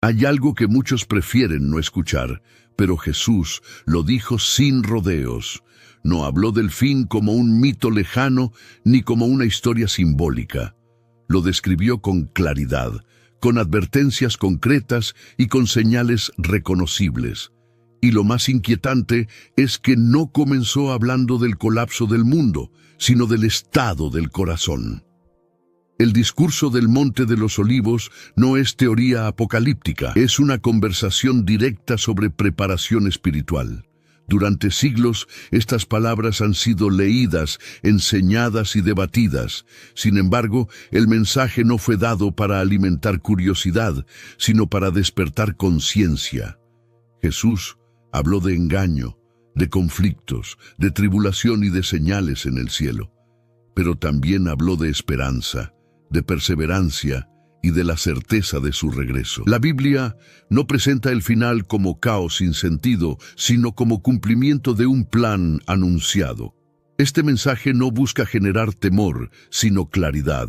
Hay algo que muchos prefieren no escuchar, pero Jesús lo dijo sin rodeos. No habló del fin como un mito lejano ni como una historia simbólica. Lo describió con claridad, con advertencias concretas y con señales reconocibles. Y lo más inquietante es que no comenzó hablando del colapso del mundo, sino del estado del corazón. El discurso del Monte de los Olivos no es teoría apocalíptica, es una conversación directa sobre preparación espiritual. Durante siglos, estas palabras han sido leídas, enseñadas y debatidas. Sin embargo, el mensaje no fue dado para alimentar curiosidad, sino para despertar conciencia. Jesús habló de engaño, de conflictos, de tribulación y de señales en el cielo. Pero también habló de esperanza, de perseverancia y de la certeza de su regreso. La Biblia no presenta el final como caos sin sentido, sino como cumplimiento de un plan anunciado. Este mensaje no busca generar temor, sino claridad.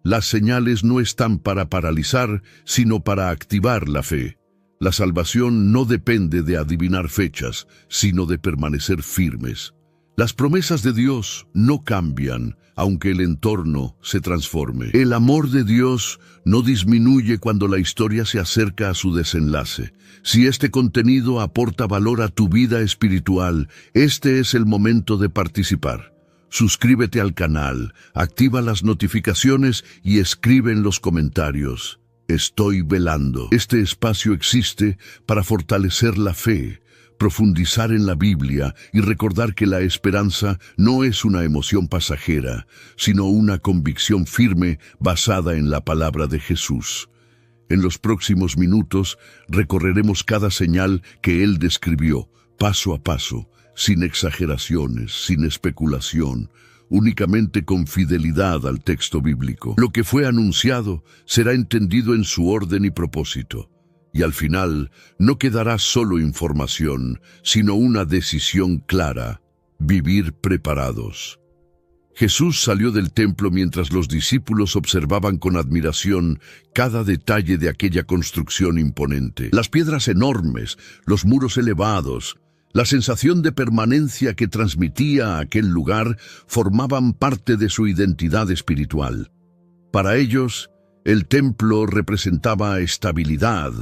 Las señales no están para paralizar, sino para activar la fe. La salvación no depende de adivinar fechas, sino de permanecer firmes. Las promesas de Dios no cambian, aunque el entorno se transforme. El amor de Dios no disminuye cuando la historia se acerca a su desenlace. Si este contenido aporta valor a tu vida espiritual, este es el momento de participar. Suscríbete al canal, activa las notificaciones y escribe en los comentarios: estoy velando. Este espacio existe para fortalecer la fe, profundizar en la Biblia y recordar que la esperanza no es una emoción pasajera, sino una convicción firme basada en la palabra de Jesús. En los próximos minutos recorreremos cada señal que Él describió, paso a paso, sin exageraciones, sin especulación, únicamente con fidelidad al texto bíblico. Lo que fue anunciado será entendido en su orden y propósito. Y al final no quedará solo información, sino una decisión clara: vivir preparados. Jesús salió del templo mientras los discípulos observaban con admiración cada detalle de aquella construcción imponente. Las piedras enormes, los muros elevados, la sensación de permanencia que transmitía aquel lugar formaban parte de su identidad espiritual. Para ellos, el templo representaba estabilidad,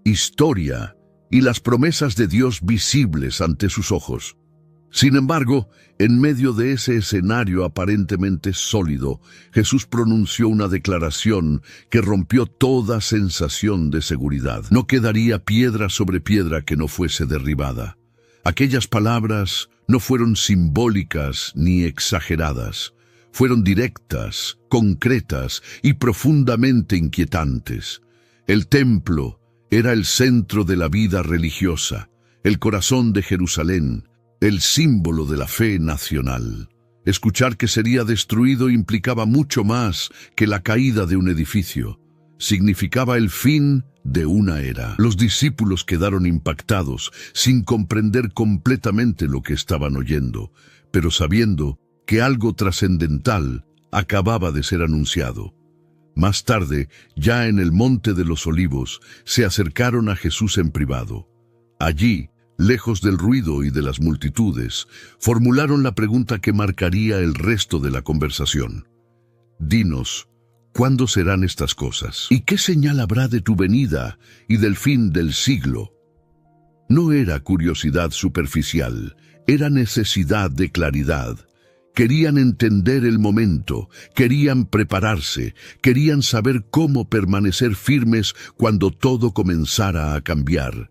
historia y las promesas de Dios visibles ante sus ojos. Sin embargo, en medio de ese escenario aparentemente sólido, Jesús pronunció una declaración que rompió toda sensación de seguridad. No quedaría piedra sobre piedra que no fuese derribada. Aquellas palabras no fueron simbólicas ni exageradas. Fueron directas, concretas y profundamente inquietantes. El templo era el centro de la vida religiosa, el corazón de Jerusalén, el símbolo de la fe nacional. Escuchar que sería destruido implicaba mucho más que la caída de un edificio. Significaba el fin de una era. Los discípulos quedaron impactados, sin comprender completamente lo que estaban oyendo, pero sabiendo que algo trascendental acababa de ser anunciado. Más tarde, ya en el Monte de los Olivos, se acercaron a Jesús en privado. Allí, lejos del ruido y de las multitudes, formularon la pregunta que marcaría el resto de la conversación. Dinos, ¿cuándo serán estas cosas? ¿Y qué señal habrá de tu venida y del fin del siglo? No era curiosidad superficial, era necesidad de claridad. Querían entender el momento, querían prepararse, querían saber cómo permanecer firmes cuando todo comenzara a cambiar.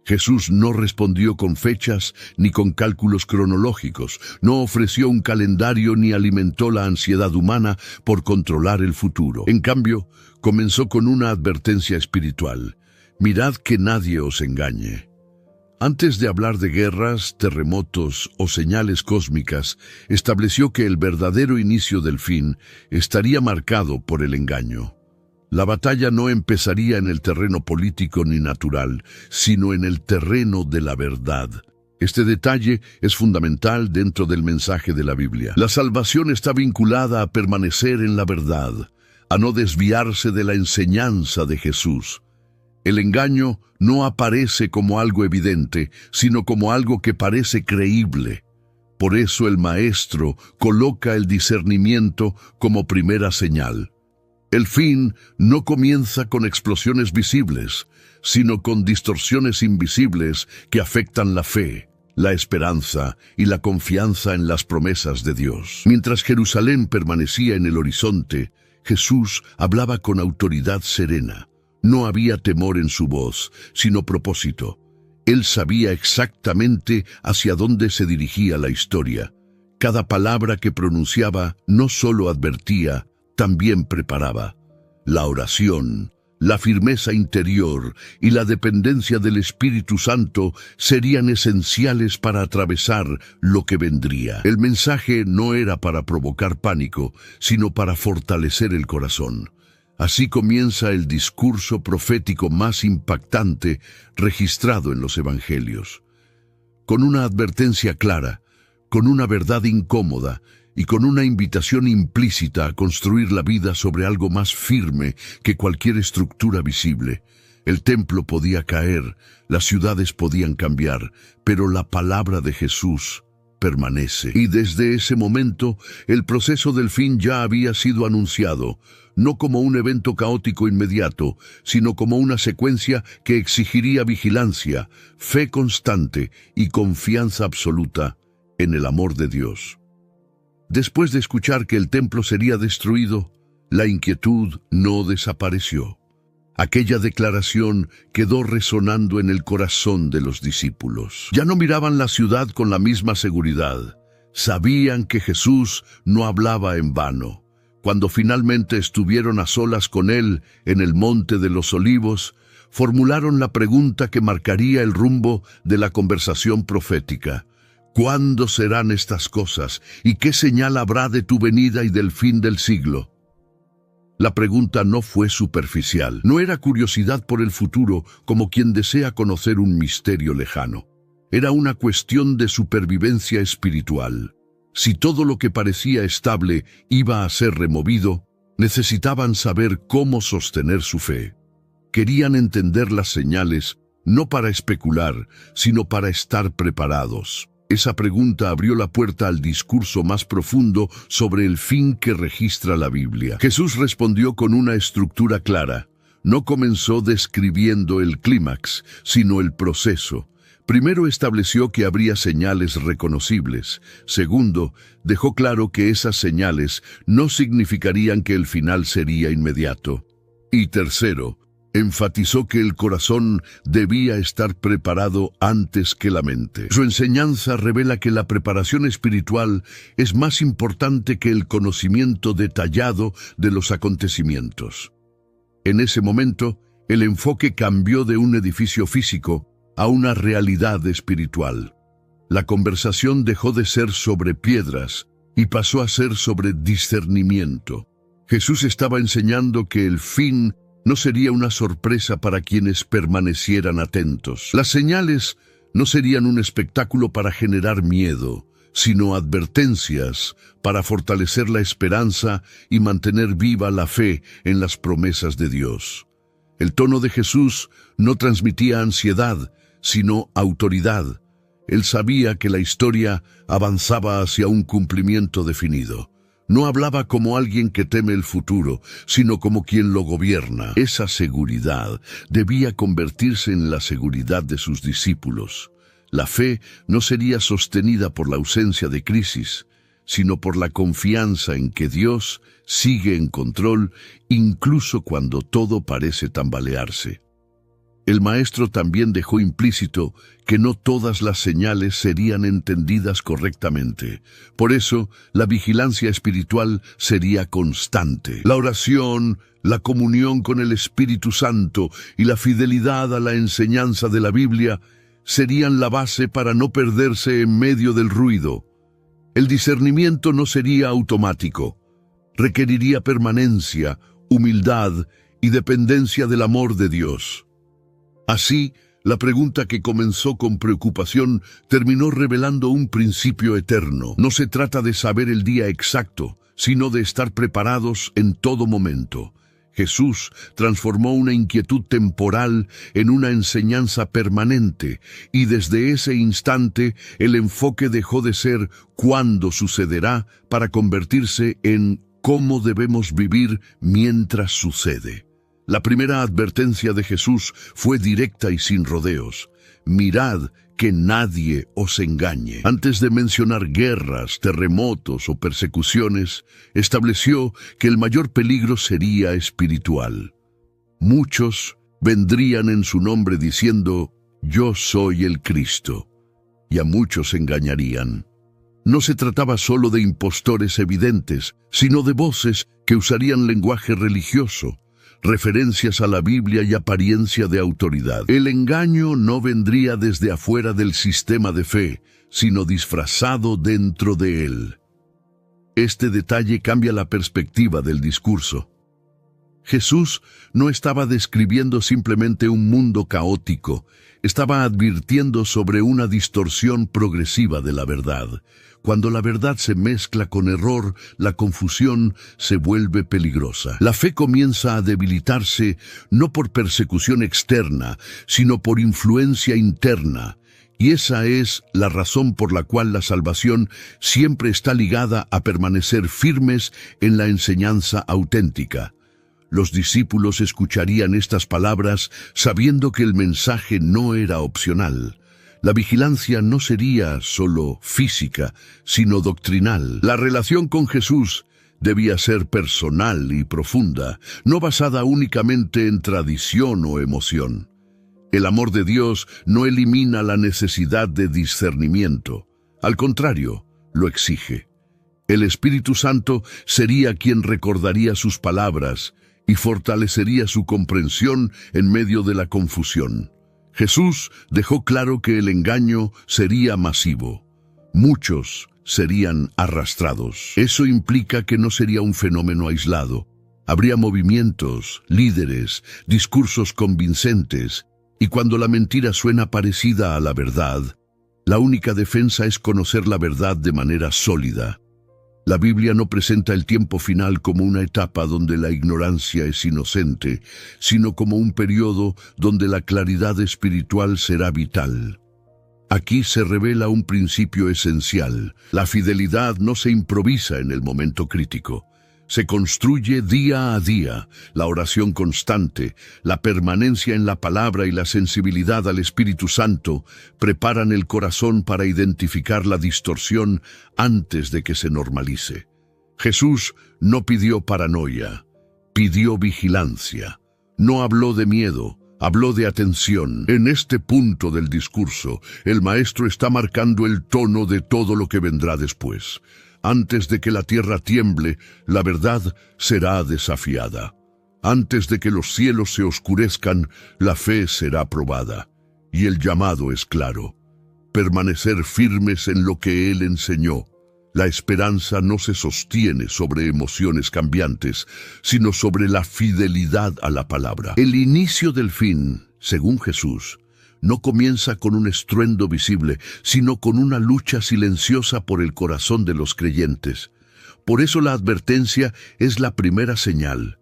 Jesús no respondió con fechas ni con cálculos cronológicos, no ofreció un calendario ni alimentó la ansiedad humana por controlar el futuro. En cambio, comenzó con una advertencia espiritual: mirad que nadie os engañe. Antes de hablar de guerras, terremotos o señales cósmicas, estableció que el verdadero inicio del fin estaría marcado por el engaño. La batalla no empezaría en el terreno político ni natural, sino en el terreno de la verdad. Este detalle es fundamental dentro del mensaje de la Biblia. La salvación está vinculada a permanecer en la verdad, a no desviarse de la enseñanza de Jesús. El engaño no aparece como algo evidente, sino como algo que parece creíble. Por eso el maestro coloca el discernimiento como primera señal. El fin no comienza con explosiones visibles, sino con distorsiones invisibles que afectan la fe, la esperanza y la confianza en las promesas de Dios. Mientras Jerusalén permanecía en el horizonte, Jesús hablaba con autoridad serena. No había temor en su voz, sino propósito. Él sabía exactamente hacia dónde se dirigía la historia. Cada palabra que pronunciaba no solo advertía, también preparaba. La oración, la firmeza interior y la dependencia del Espíritu Santo serían esenciales para atravesar lo que vendría. El mensaje no era para provocar pánico, sino para fortalecer el corazón. Así comienza el discurso profético más impactante registrado en los Evangelios. Con una advertencia clara, con una verdad incómoda y con una invitación implícita a construir la vida sobre algo más firme que cualquier estructura visible. El templo podía caer, las ciudades podían cambiar, pero la palabra de Jesús permanece. Y desde ese momento, el proceso del fin ya había sido anunciado, no como un evento caótico inmediato, sino como una secuencia que exigiría vigilancia, fe constante y confianza absoluta en el amor de Dios. Después de escuchar que el templo sería destruido, la inquietud no desapareció. Aquella declaración quedó resonando en el corazón de los discípulos. Ya no miraban la ciudad con la misma seguridad. Sabían que Jesús no hablaba en vano. Cuando finalmente estuvieron a solas con él en el Monte de los Olivos, formularon la pregunta que marcaría el rumbo de la conversación profética. ¿Cuándo serán estas cosas? ¿Y qué señal habrá de tu venida y del fin del siglo? La pregunta no fue superficial, no era curiosidad por el futuro como quien desea conocer un misterio lejano. Era una cuestión de supervivencia espiritual. Si todo lo que parecía estable iba a ser removido, necesitaban saber cómo sostener su fe. Querían entender las señales, no para especular, sino para estar preparados. Esa pregunta abrió la puerta al discurso más profundo sobre el fin que registra la Biblia. Jesús respondió con una estructura clara. No comenzó describiendo el clímax, sino el proceso. Primero estableció que habría señales reconocibles. Segundo, dejó claro que esas señales no significarían que el final sería inmediato. Y tercero, enfatizó que el corazón debía estar preparado antes que la mente. Su enseñanza revela que la preparación espiritual es más importante que el conocimiento detallado de los acontecimientos. En ese momento, el enfoque cambió de un edificio físico a una realidad espiritual. La conversación dejó de ser sobre piedras y pasó a ser sobre discernimiento. Jesús estaba enseñando que el fin no sería una sorpresa para quienes permanecieran atentos. Las señales no serían un espectáculo para generar miedo, sino advertencias para fortalecer la esperanza y mantener viva la fe en las promesas de Dios. El tono de Jesús no transmitía ansiedad, sino autoridad. Él sabía que la historia avanzaba hacia un cumplimiento definido. No hablaba como alguien que teme el futuro, sino como quien lo gobierna. Esa seguridad debía convertirse en la seguridad de sus discípulos. La fe no sería sostenida por la ausencia de crisis, sino por la confianza en que Dios sigue en control, incluso cuando todo parece tambalearse. El maestro también dejó implícito que no todas las señales serían entendidas correctamente. Por eso, la vigilancia espiritual sería constante. La oración, la comunión con el Espíritu Santo y la fidelidad a la enseñanza de la Biblia serían la base para no perderse en medio del ruido. El discernimiento no sería automático. Requeriría permanencia, humildad y dependencia del amor de Dios. Así, la pregunta que comenzó con preocupación terminó revelando un principio eterno. No se trata de saber el día exacto, sino de estar preparados en todo momento. Jesús transformó una inquietud temporal en una enseñanza permanente, y desde ese instante el enfoque dejó de ser cuándo sucederá para convertirse en cómo debemos vivir mientras sucede. La primera advertencia de Jesús fue directa y sin rodeos. Mirad que nadie os engañe. Antes de mencionar guerras, terremotos o persecuciones, estableció que el mayor peligro sería espiritual. Muchos vendrían en su nombre diciendo, «Yo soy el Cristo», y a muchos engañarían. No se trataba solo de impostores evidentes, sino de voces que usarían lenguaje religioso, referencias a la Biblia y apariencia de autoridad. El engaño no vendría desde afuera del sistema de fe, sino disfrazado dentro de él. Este detalle cambia la perspectiva del discurso. Jesús no estaba describiendo simplemente un mundo caótico, estaba advirtiendo sobre una distorsión progresiva de la verdad. Cuando la verdad se mezcla con error, la confusión se vuelve peligrosa. La fe comienza a debilitarse no por persecución externa, sino por influencia interna. Y esa es la razón por la cual la salvación siempre está ligada a permanecer firmes en la enseñanza auténtica. Los discípulos escucharían estas palabras sabiendo que el mensaje no era opcional. La vigilancia no sería solo física, sino doctrinal. La relación con Jesús debía ser personal y profunda, no basada únicamente en tradición o emoción. El amor de Dios no elimina la necesidad de discernimiento. Al contrario, lo exige. El Espíritu Santo sería quien recordaría sus palabras y fortalecería su comprensión en medio de la confusión. Jesús dejó claro que el engaño sería masivo. Muchos serían arrastrados. Eso implica que no sería un fenómeno aislado. Habría movimientos, líderes, discursos convincentes, y cuando la mentira suena parecida a la verdad, la única defensa es conocer la verdad de manera sólida. La Biblia no presenta el tiempo final como una etapa donde la ignorancia es inocente, sino como un periodo donde la claridad espiritual será vital. Aquí se revela un principio esencial. La fidelidad no se improvisa en el momento crítico. Se construye día a día. La oración constante, la permanencia en la palabra y la sensibilidad al Espíritu Santo preparan el corazón para identificar la distorsión antes de que se normalice. Jesús no pidió paranoia, pidió vigilancia. No habló de miedo, habló de atención. En este punto del discurso, el Maestro está marcando el tono de todo lo que vendrá después. Antes de que la tierra tiemble, la verdad será desafiada. Antes de que los cielos se oscurezcan, la fe será probada. Y el llamado es claro: permanecer firmes en lo que Él enseñó. La esperanza no se sostiene sobre emociones cambiantes, sino sobre la fidelidad a la palabra. El inicio del fin, según Jesús, no comienza con un estruendo visible, sino con una lucha silenciosa por el corazón de los creyentes. Por eso la advertencia es la primera señal.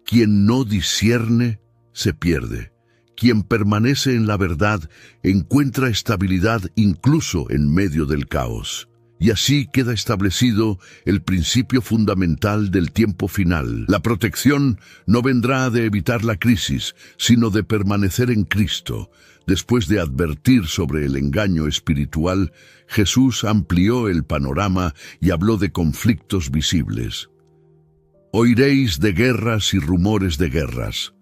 Quien no discierne, se pierde. Quien permanece en la verdad, encuentra estabilidad incluso en medio del caos. Y así queda establecido el principio fundamental del tiempo final. La protección no vendrá de evitar la crisis, sino de permanecer en Cristo. Después de advertir sobre el engaño espiritual, Jesús amplió el panorama y habló de conflictos visibles. Oiréis de guerras y rumores de guerras.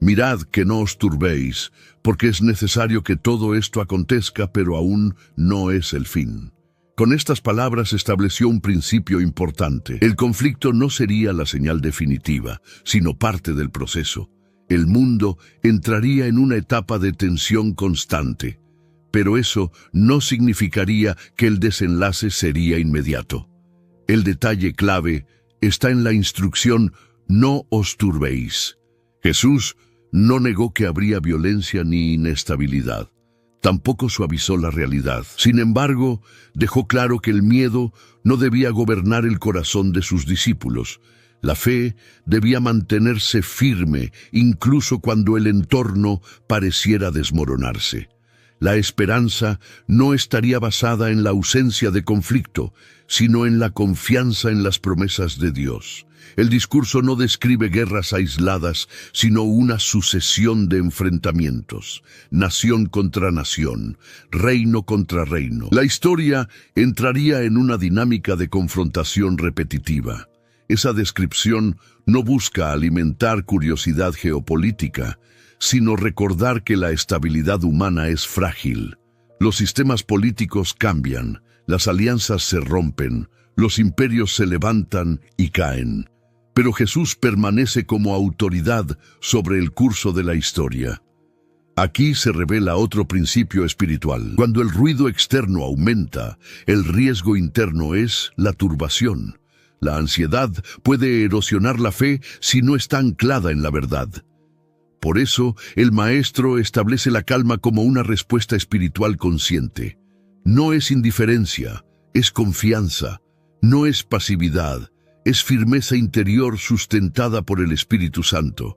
Mirad que no os turbéis, porque es necesario que todo esto acontezca, pero aún no es el fin. Con estas palabras estableció un principio importante. El conflicto no sería la señal definitiva, sino parte del proceso. El mundo entraría en una etapa de tensión constante, pero eso no significaría que el desenlace sería inmediato. El detalle clave está en la instrucción: no os turbéis. Jesús no negó que habría violencia ni inestabilidad. Tampoco suavizó la realidad. Sin embargo, dejó claro que el miedo no debía gobernar el corazón de sus discípulos. La fe debía mantenerse firme incluso cuando el entorno pareciera desmoronarse. La esperanza no estaría basada en la ausencia de conflicto, sino en la confianza en las promesas de Dios. El discurso no describe guerras aisladas, sino una sucesión de enfrentamientos, nación contra nación, reino contra reino. La historia entraría en una dinámica de confrontación repetitiva. Esa descripción no busca alimentar curiosidad geopolítica, sino recordar que la estabilidad humana es frágil. Los sistemas políticos cambian, las alianzas se rompen, los imperios se levantan y caen. Pero Jesús permanece como autoridad sobre el curso de la historia. Aquí se revela otro principio espiritual. Cuando el ruido externo aumenta, el riesgo interno es la turbación. La ansiedad puede erosionar la fe si no está anclada en la verdad. Por eso, el Maestro establece la calma como una respuesta espiritual consciente. No es indiferencia, es confianza, no es pasividad, es firmeza interior sustentada por el Espíritu Santo.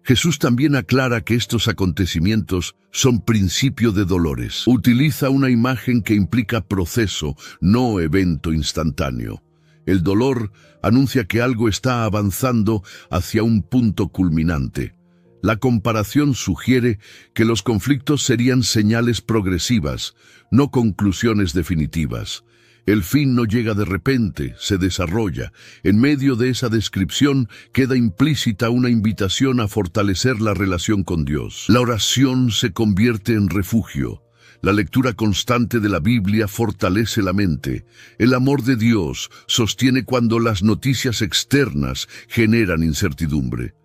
Jesús también aclara que estos acontecimientos son principio de dolores. Utiliza una imagen que implica proceso, no evento instantáneo. El dolor anuncia que algo está avanzando hacia un punto culminante. La comparación sugiere que los conflictos serían señales progresivas, no conclusiones definitivas. El fin no llega de repente, se desarrolla. En medio de esa descripción queda implícita una invitación a fortalecer la relación con Dios. La oración se convierte en refugio. La lectura constante de la Biblia fortalece la mente. El amor de Dios sostiene cuando las noticias externas generan incertidumbre.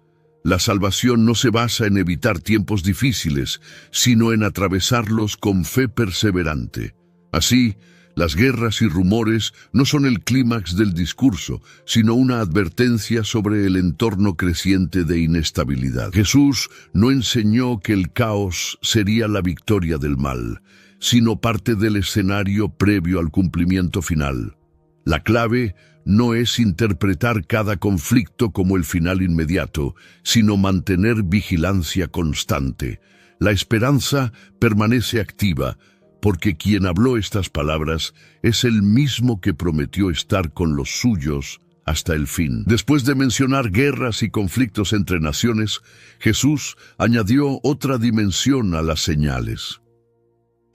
La salvación no se basa en evitar tiempos difíciles, sino en atravesarlos con fe perseverante. Así, las guerras y rumores no son el clímax del discurso, sino una advertencia sobre el entorno creciente de inestabilidad. Jesús no enseñó que el caos sería la victoria del mal, sino parte del escenario previo al cumplimiento final. La clave no es interpretar cada conflicto como el final inmediato, sino mantener vigilancia constante. La esperanza permanece activa, porque quien habló estas palabras es el mismo que prometió estar con los suyos hasta el fin. Después de mencionar guerras y conflictos entre naciones, Jesús añadió otra dimensión a las señales.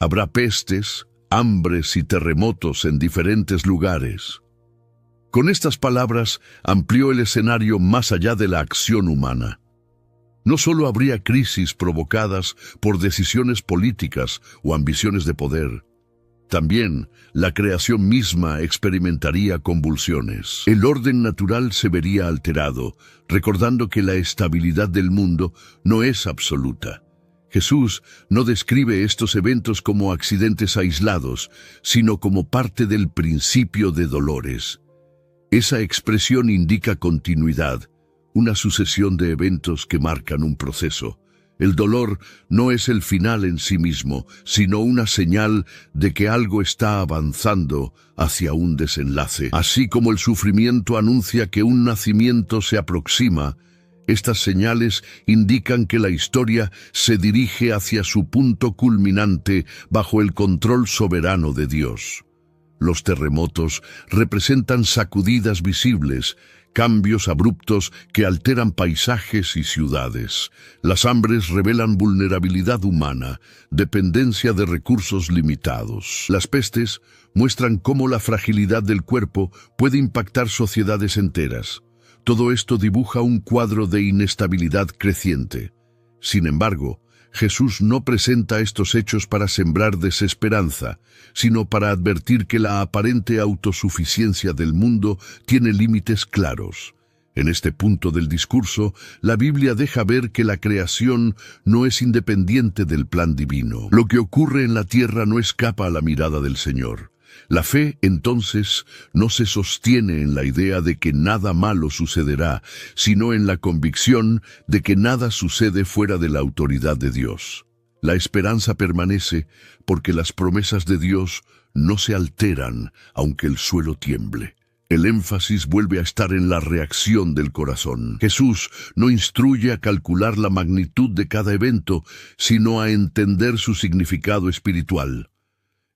Habrá pestes, hambres y terremotos en diferentes lugares. Con estas palabras amplió el escenario más allá de la acción humana. No solo habría crisis provocadas por decisiones políticas o ambiciones de poder, también la creación misma experimentaría convulsiones. El orden natural se vería alterado, recordando que la estabilidad del mundo no es absoluta. Jesús no describe estos eventos como accidentes aislados, sino como parte del principio de dolores. Esa expresión indica continuidad, una sucesión de eventos que marcan un proceso. El dolor no es el final en sí mismo, sino una señal de que algo está avanzando hacia un desenlace. Así como el sufrimiento anuncia que un nacimiento se aproxima, estas señales indican que la historia se dirige hacia su punto culminante bajo el control soberano de Dios. Los terremotos representan sacudidas visibles, cambios abruptos que alteran paisajes y ciudades. Las hambres revelan vulnerabilidad humana, dependencia de recursos limitados. Las pestes muestran cómo la fragilidad del cuerpo puede impactar sociedades enteras. Todo esto dibuja un cuadro de inestabilidad creciente. Sin embargo, Jesús no presenta estos hechos para sembrar desesperanza, sino para advertir que la aparente autosuficiencia del mundo tiene límites claros. En este punto del discurso, la Biblia deja ver que la creación no es independiente del plan divino. Lo que ocurre en la tierra no escapa a la mirada del Señor. La fe, entonces, no se sostiene en la idea de que nada malo sucederá, sino en la convicción de que nada sucede fuera de la autoridad de Dios. La esperanza permanece porque las promesas de Dios no se alteran aunque el suelo tiemble. El énfasis vuelve a estar en la reacción del corazón. Jesús no instruye a calcular la magnitud de cada evento, sino a entender su significado espiritual.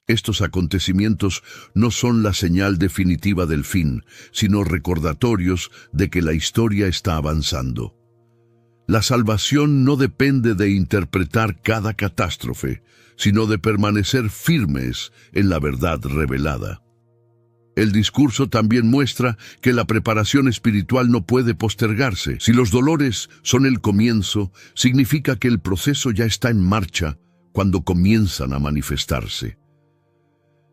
Estos acontecimientos no son la señal definitiva del fin, sino recordatorios de que la historia está avanzando. La salvación no depende de interpretar cada catástrofe, sino de permanecer firmes en la verdad revelada. El discurso también muestra que la preparación espiritual no puede postergarse. Si los dolores son el comienzo, significa que el proceso ya está en marcha cuando comienzan a manifestarse.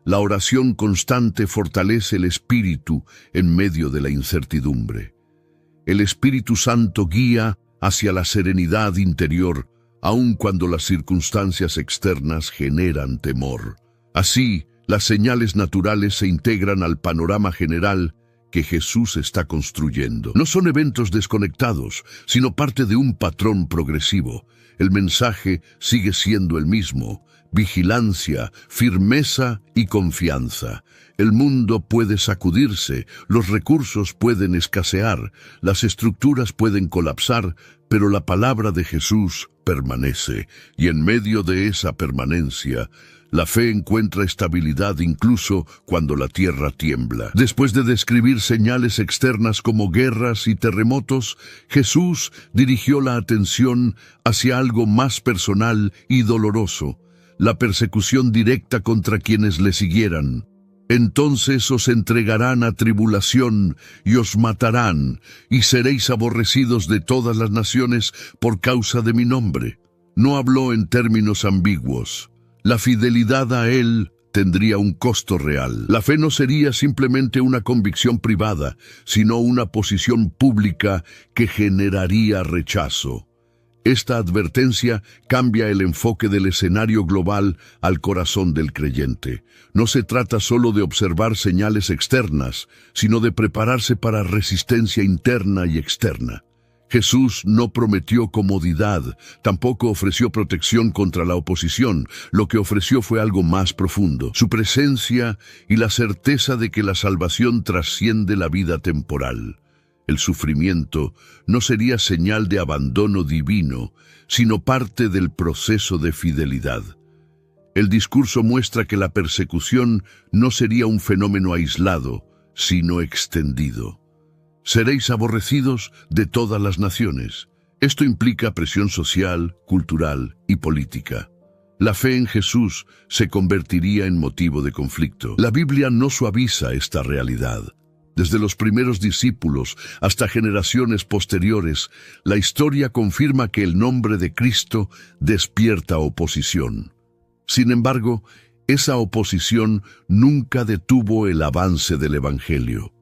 La oración constante fortalece el espíritu en medio de la incertidumbre. El Espíritu Santo guía hacia la serenidad interior, aun cuando las circunstancias externas generan temor. Así, las señales naturales se integran al panorama general que Jesús está construyendo. No son eventos desconectados, sino parte de un patrón progresivo. El mensaje sigue siendo el mismo: vigilancia, firmeza y confianza. El mundo puede sacudirse, los recursos pueden escasear, las estructuras pueden colapsar, pero la palabra de Jesús permanece, y en medio de esa permanencia, la fe encuentra estabilidad incluso cuando la tierra tiembla. Después de describir señales externas como guerras y terremotos, Jesús dirigió la atención hacia algo más personal y doloroso: la persecución directa contra quienes le siguieran. Entonces os entregarán a tribulación y os matarán, y seréis aborrecidos de todas las naciones por causa de mi nombre. No habló en términos ambiguos. La fidelidad a Él tendría un costo real. La fe no sería simplemente una convicción privada, sino una posición pública que generaría rechazo. Esta advertencia cambia el enfoque del escenario global al corazón del creyente. No se trata solo de observar señales externas, sino de prepararse para resistencia interna y externa. Jesús no prometió comodidad, tampoco ofreció protección contra la oposición. Lo que ofreció fue algo más profundo: su presencia y la certeza de que la salvación trasciende la vida temporal. El sufrimiento no sería señal de abandono divino, sino parte del proceso de fidelidad. El discurso muestra que la persecución no sería un fenómeno aislado, sino extendido. Seréis aborrecidos de todas las naciones. Esto implica presión social, cultural y política. La fe en Jesús se convertiría en motivo de conflicto. La Biblia no suaviza esta realidad. Desde los primeros discípulos hasta generaciones posteriores, la historia confirma que el nombre de Cristo despierta oposición. Sin embargo, esa oposición nunca detuvo el avance del Evangelio.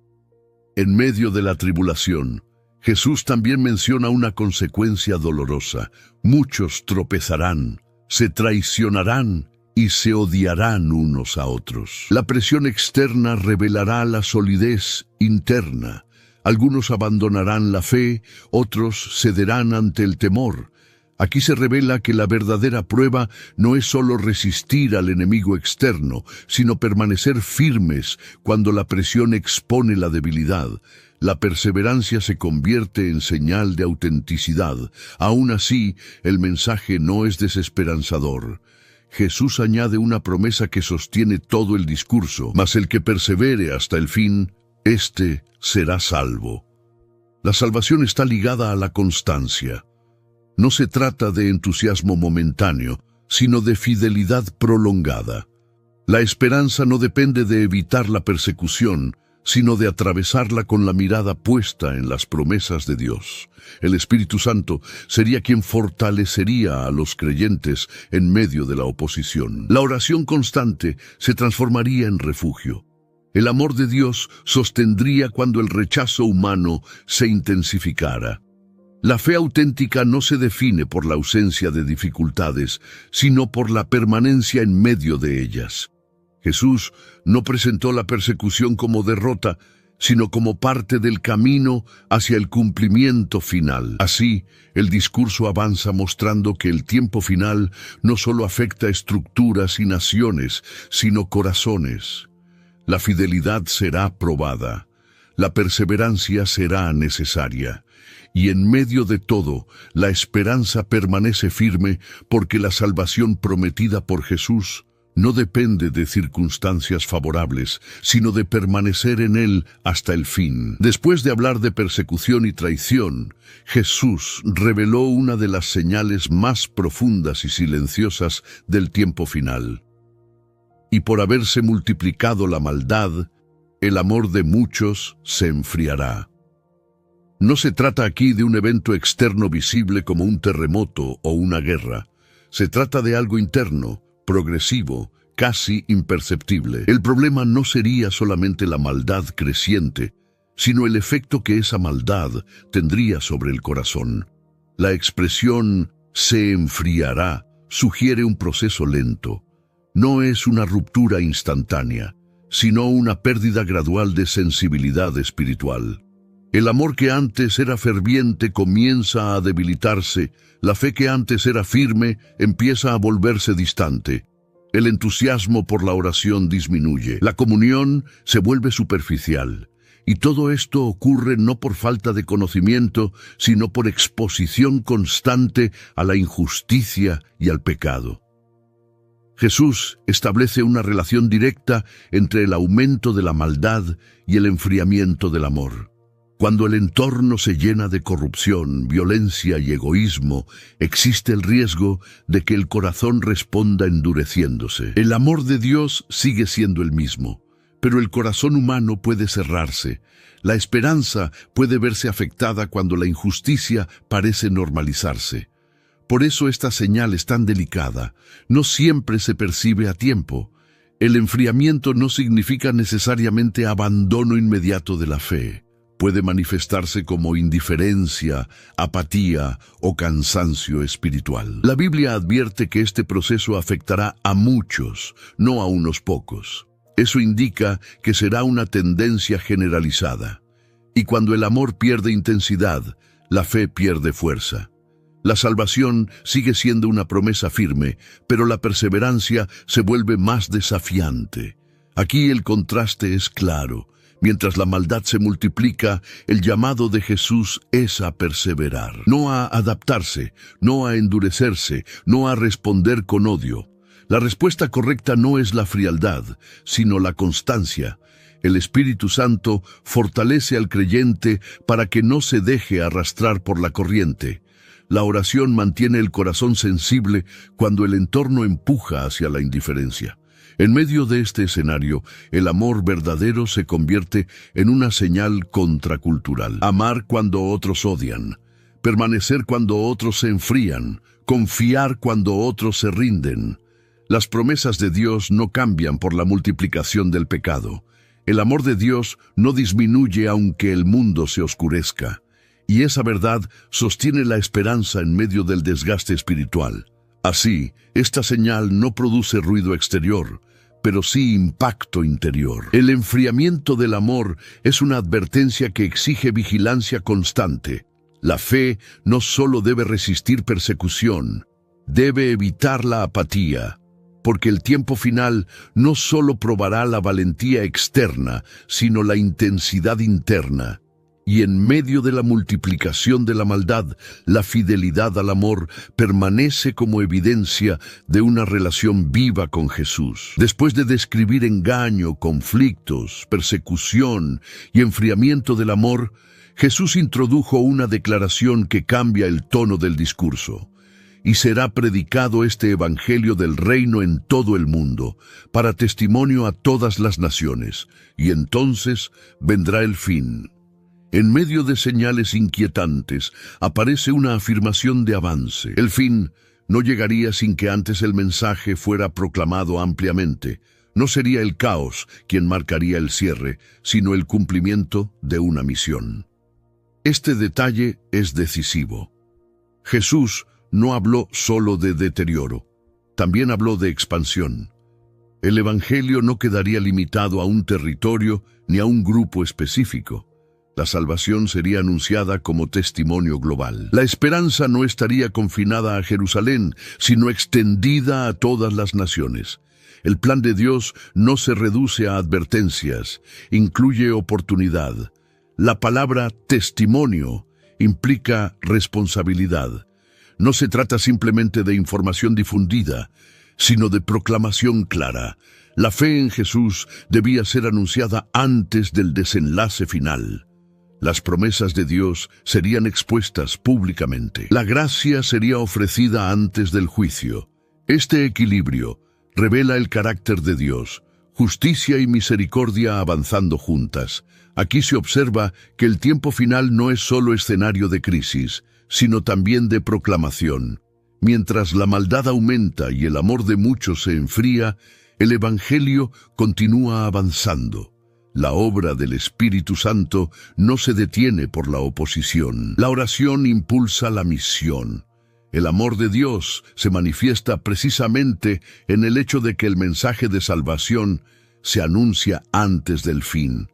En medio de la tribulación, Jesús también menciona una consecuencia dolorosa: muchos tropezarán, se traicionarán y se odiarán unos a otros. La presión externa revelará la solidez interna. Algunos abandonarán la fe, otros cederán ante el temor. Aquí se revela que la verdadera prueba no es solo resistir al enemigo externo, sino permanecer firmes cuando la presión expone la debilidad. La perseverancia se convierte en señal de autenticidad. Aún así, el mensaje no es desesperanzador. Jesús añade una promesa que sostiene todo el discurso: mas el que persevere hasta el fin, éste será salvo. La salvación está ligada a la constancia. No se trata de entusiasmo momentáneo, sino de fidelidad prolongada. La esperanza no depende de evitar la persecución, sino de atravesarla con la mirada puesta en las promesas de Dios. El Espíritu Santo sería quien fortalecería a los creyentes en medio de la oposición. La oración constante se transformaría en refugio. El amor de Dios sostendría cuando el rechazo humano se intensificara. La fe auténtica no se define por la ausencia de dificultades, sino por la permanencia en medio de ellas. Jesús no presentó la persecución como derrota, sino como parte del camino hacia el cumplimiento final. Así, el discurso avanza mostrando que el tiempo final no solo afecta estructuras y naciones, sino corazones. La fidelidad será probada. La perseverancia será necesaria. Y en medio de todo, la esperanza permanece firme porque la salvación prometida por Jesús no depende de circunstancias favorables, sino de permanecer en Él hasta el fin. Después de hablar de persecución y traición, Jesús reveló una de las señales más profundas y silenciosas del tiempo final. Y por haberse multiplicado la maldad, el amor de muchos se enfriará. No se trata aquí de un evento externo visible como un terremoto o una guerra. Se trata de algo interno, progresivo, casi imperceptible. El problema no sería solamente la maldad creciente, sino el efecto que esa maldad tendría sobre el corazón. La expresión «se enfriará» sugiere un proceso lento. No es una ruptura instantánea, sino una pérdida gradual de sensibilidad espiritual. El amor que antes era ferviente comienza a debilitarse, la fe que antes era firme empieza a volverse distante. El entusiasmo por la oración disminuye, la comunión se vuelve superficial. Y todo esto ocurre no por falta de conocimiento, sino por exposición constante a la injusticia y al pecado. Jesús establece una relación directa entre el aumento de la maldad y el enfriamiento del amor. Cuando el entorno se llena de corrupción, violencia y egoísmo, existe el riesgo de que el corazón responda endureciéndose. El amor de Dios sigue siendo el mismo, pero el corazón humano puede cerrarse. La esperanza puede verse afectada cuando la injusticia parece normalizarse. Por eso esta señal es tan delicada. No siempre se percibe a tiempo. El enfriamiento no significa necesariamente abandono inmediato de la fe. Puede manifestarse como indiferencia, apatía o cansancio espiritual. La Biblia advierte que este proceso afectará a muchos, no a unos pocos. Eso indica que será una tendencia generalizada. Y cuando el amor pierde intensidad, la fe pierde fuerza. La salvación sigue siendo una promesa firme, pero la perseverancia se vuelve más desafiante. Aquí el contraste es claro. Mientras la maldad se multiplica, el llamado de Jesús es a perseverar, no a adaptarse, no a endurecerse, no a responder con odio. La respuesta correcta no es la frialdad, sino la constancia. El Espíritu Santo fortalece al creyente para que no se deje arrastrar por la corriente. La oración mantiene el corazón sensible cuando el entorno empuja hacia la indiferencia. En medio de este escenario, el amor verdadero se convierte en una señal contracultural. Amar cuando otros odian, permanecer cuando otros se enfrían, confiar cuando otros se rinden. Las promesas de Dios no cambian por la multiplicación del pecado. El amor de Dios no disminuye aunque el mundo se oscurezca. Y esa verdad sostiene la esperanza en medio del desgaste espiritual. Así, esta señal no produce ruido exterior, pero sí impacto interior. El enfriamiento del amor es una advertencia que exige vigilancia constante. La fe no solo debe resistir persecución, debe evitar la apatía, porque el tiempo final no solo probará la valentía externa, sino la intensidad interna. Y en medio de la multiplicación de la maldad, la fidelidad al amor permanece como evidencia de una relación viva con Jesús. Después de describir engaño, conflictos, persecución y enfriamiento del amor, Jesús introdujo una declaración que cambia el tono del discurso. Y será predicado este evangelio del reino en todo el mundo, para testimonio a todas las naciones, y entonces vendrá el fin. En medio de señales inquietantes, aparece una afirmación de avance. El fin no llegaría sin que antes el mensaje fuera proclamado ampliamente. No sería el caos quien marcaría el cierre, sino el cumplimiento de una misión. Este detalle es decisivo. Jesús no habló solo de deterioro, también habló de expansión. El evangelio no quedaría limitado a un territorio ni a un grupo específico. La salvación sería anunciada como testimonio global. La esperanza no estaría confinada a Jerusalén, sino extendida a todas las naciones. El plan de Dios no se reduce a advertencias, incluye oportunidad. La palabra testimonio implica responsabilidad. No se trata simplemente de información difundida, sino de proclamación clara. La fe en Jesús debía ser anunciada antes del desenlace final. Las promesas de Dios serían expuestas públicamente. La gracia sería ofrecida antes del juicio. Este equilibrio revela el carácter de Dios, justicia y misericordia avanzando juntas. Aquí se observa que el tiempo final no es solo escenario de crisis, sino también de proclamación. Mientras la maldad aumenta y el amor de muchos se enfría, el Evangelio continúa avanzando. La obra del Espíritu Santo no se detiene por la oposición. La oración impulsa la misión. El amor de Dios se manifiesta precisamente en el hecho de que el mensaje de salvación se anuncia antes del fin.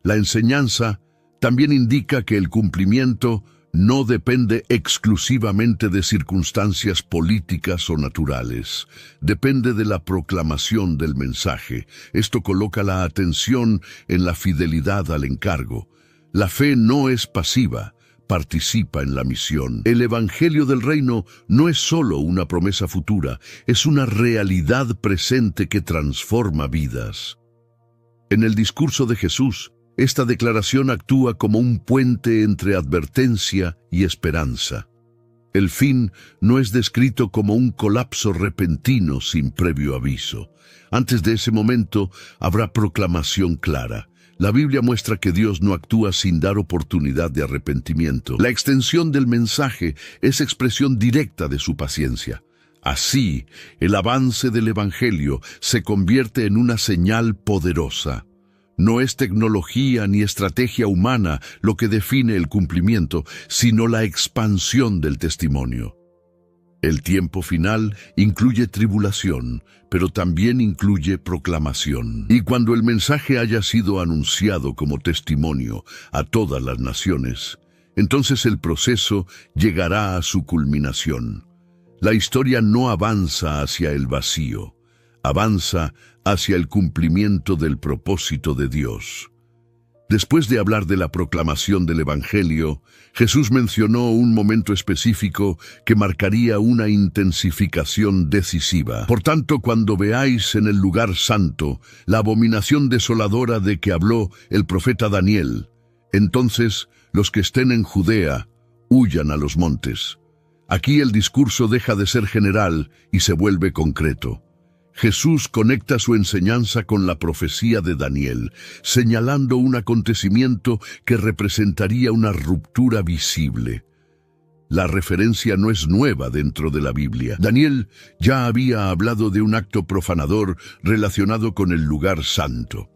La enseñanza también indica que el cumplimiento no depende exclusivamente de circunstancias políticas o naturales. Depende de la proclamación del mensaje. Esto coloca la atención en la fidelidad al encargo. La fe no es pasiva, participa en la misión. El Evangelio del Reino no es solo una promesa futura, es una realidad presente que transforma vidas. En el discurso de Jesús, esta declaración actúa como un puente entre advertencia y esperanza. El fin no es descrito como un colapso repentino sin previo aviso. Antes de ese momento habrá proclamación clara. La Biblia muestra que Dios no actúa sin dar oportunidad de arrepentimiento. La extensión del mensaje es expresión directa de su paciencia. Así, el avance del Evangelio se convierte en una señal poderosa. No es tecnología ni estrategia humana lo que define el cumplimiento, sino la expansión del testimonio. El tiempo final incluye tribulación, pero también incluye proclamación. Y cuando el mensaje haya sido anunciado como testimonio a todas las naciones, entonces el proceso llegará a su culminación. La historia no avanza hacia el vacío, avanza hacia el cumplimiento del propósito de Dios. Después de hablar de la proclamación del Evangelio, Jesús mencionó un momento específico que marcaría una intensificación decisiva. Por tanto, cuando veáis en el lugar santo la abominación desoladora de que habló el profeta Daniel, entonces los que estén en Judea huyan a los montes. Aquí el discurso deja de ser general y se vuelve concreto. Jesús conecta su enseñanza con la profecía de Daniel, señalando un acontecimiento que representaría una ruptura visible. La referencia no es nueva dentro de la Biblia. Daniel ya había hablado de un acto profanador relacionado con el lugar santo.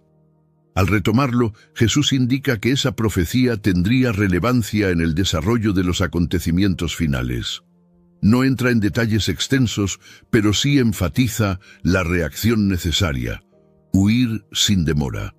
Al retomarlo, Jesús indica que esa profecía tendría relevancia en el desarrollo de los acontecimientos finales. No entra en detalles extensos, pero sí enfatiza la reacción necesaria: huir sin demora.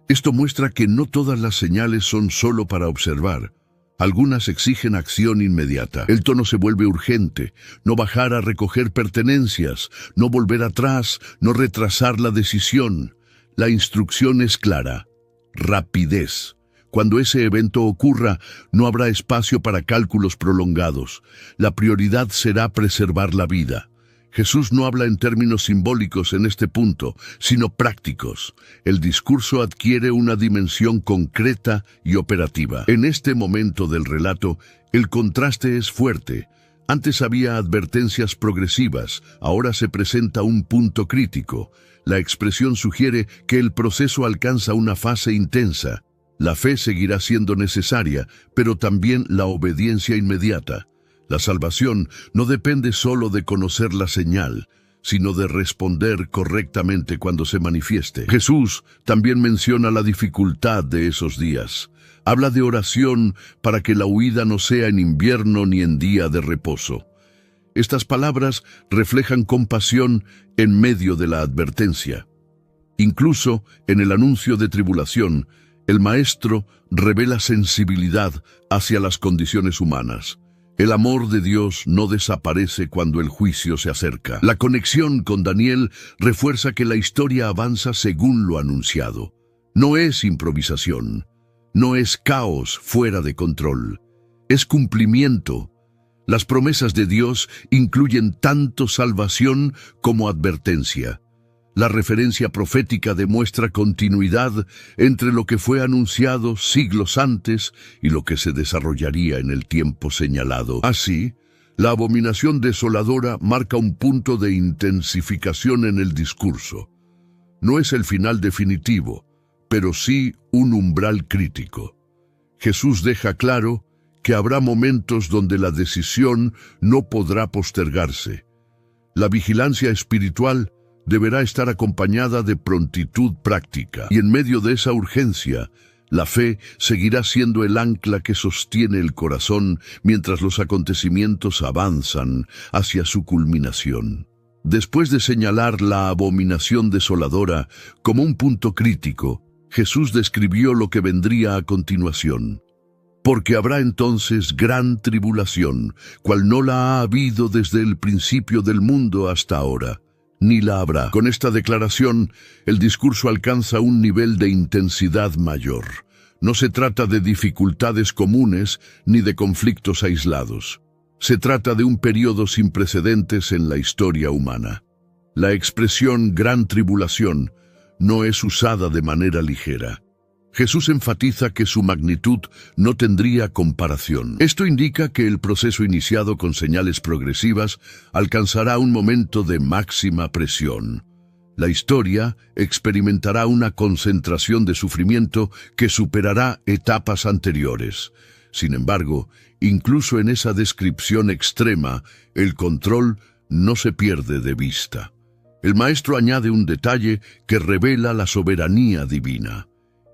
Esto muestra que no todas las señales son solo para observar. Algunas exigen acción inmediata. El tono se vuelve urgente: no bajar a recoger pertenencias, no volver atrás, no retrasar la decisión. La instrucción es clara: rapidez. Cuando ese evento ocurra, no habrá espacio para cálculos prolongados. La prioridad será preservar la vida. Jesús no habla en términos simbólicos en este punto, sino prácticos. El discurso adquiere una dimensión concreta y operativa. En este momento del relato, el contraste es fuerte. Antes había advertencias progresivas, ahora se presenta un punto crítico. La expresión sugiere que el proceso alcanza una fase intensa. La fe seguirá siendo necesaria, pero también la obediencia inmediata. La salvación no depende solo de conocer la señal, sino de responder correctamente cuando se manifieste. Jesús también menciona la dificultad de esos días. Habla de oración para que la huida no sea en invierno ni en día de reposo. Estas palabras reflejan compasión en medio de la advertencia. Incluso en el anuncio de tribulación, el Maestro revela sensibilidad hacia las condiciones humanas. El amor de Dios no desaparece cuando el juicio se acerca. La conexión con Daniel refuerza que la historia avanza según lo anunciado. No es improvisación. No es caos fuera de control, es cumplimiento. Las promesas de Dios incluyen tanto salvación como advertencia. La referencia profética demuestra continuidad entre lo que fue anunciado siglos antes y lo que se desarrollaría en el tiempo señalado. Así, la abominación desoladora marca un punto de intensificación en el discurso. No es el final definitivo, pero sí un umbral crítico. Jesús deja claro que habrá momentos donde la decisión no podrá postergarse. La vigilancia espiritual deberá estar acompañada de prontitud práctica, y en medio de esa urgencia, la fe seguirá siendo el ancla que sostiene el corazón mientras los acontecimientos avanzan hacia su culminación. Después de señalar la abominación desoladora como un punto crítico, Jesús describió lo que vendría a continuación. Porque habrá entonces gran tribulación, cual no la ha habido desde el principio del mundo hasta ahora, ni la habrá. Con esta declaración, el discurso alcanza un nivel de intensidad mayor. No se trata de dificultades comunes ni de conflictos aislados. Se trata de un periodo sin precedentes en la historia humana. La expresión gran tribulación no es usada de manera ligera. Jesús enfatiza que su magnitud no tendría comparación. Esto indica que el proceso iniciado con señales progresivas alcanzará un momento de máxima presión. La historia experimentará una concentración de sufrimiento que superará etapas anteriores. Sin embargo, incluso en esa descripción extrema, el control no se pierde de vista. El maestro añade un detalle que revela la soberanía divina.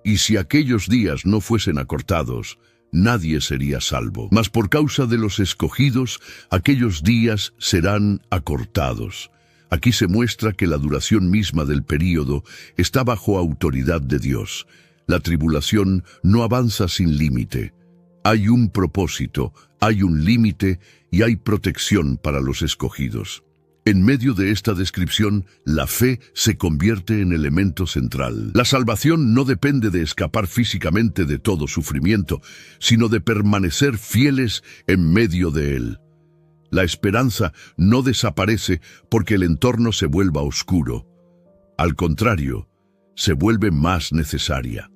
Y si aquellos días no fuesen acortados, nadie sería salvo. Mas por causa de los escogidos, aquellos días serán acortados. Aquí se muestra que la duración misma del período está bajo autoridad de Dios. La tribulación no avanza sin límite. Hay un propósito, hay un límite y hay protección para los escogidos. En medio de esta descripción, la fe se convierte en elemento central. La salvación no depende de escapar físicamente de todo sufrimiento, sino de permanecer fieles en medio de él. La esperanza no desaparece porque el entorno se vuelva oscuro. Al contrario, se vuelve más necesaria.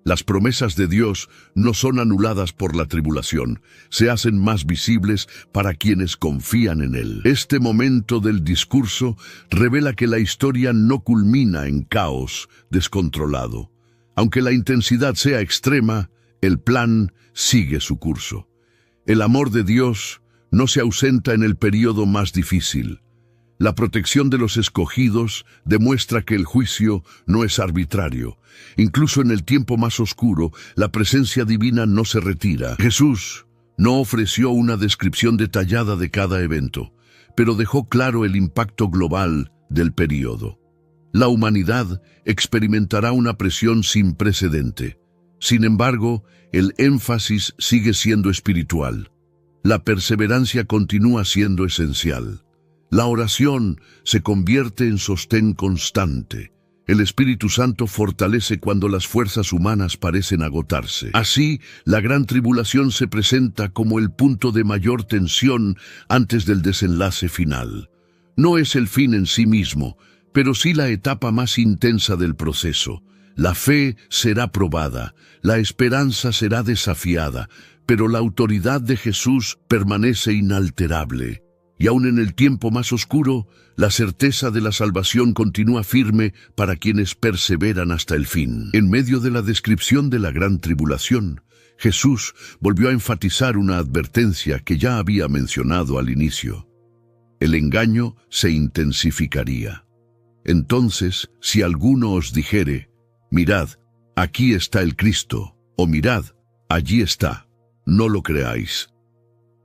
Las promesas de Dios no son anuladas por la tribulación, se hacen más visibles para quienes confían en Él. Este momento del discurso revela que la historia no culmina en caos descontrolado. Aunque la intensidad sea extrema, el plan sigue su curso. El amor de Dios no se ausenta en el período más difícil. La protección de los escogidos demuestra que el juicio no es arbitrario. Incluso en el tiempo más oscuro, la presencia divina no se retira. Jesús no ofreció una descripción detallada de cada evento, pero dejó claro el impacto global del período. La humanidad experimentará una presión sin precedente. Sin embargo, el énfasis sigue siendo espiritual. La perseverancia continúa siendo esencial. La oración se convierte en sostén constante. El Espíritu Santo fortalece cuando las fuerzas humanas parecen agotarse. Así, la gran tribulación se presenta como el punto de mayor tensión antes del desenlace final. No es el fin en sí mismo, pero sí la etapa más intensa del proceso. La fe será probada, la esperanza será desafiada, pero la autoridad de Jesús permanece inalterable. Y aun en el tiempo más oscuro, la certeza de la salvación continúa firme para quienes perseveran hasta el fin. En medio de la descripción de la gran tribulación, Jesús volvió a enfatizar una advertencia que ya había mencionado al inicio. El engaño se intensificaría. Entonces, si alguno os dijere, mirad, aquí está el Cristo, o mirad, allí está, no lo creáis.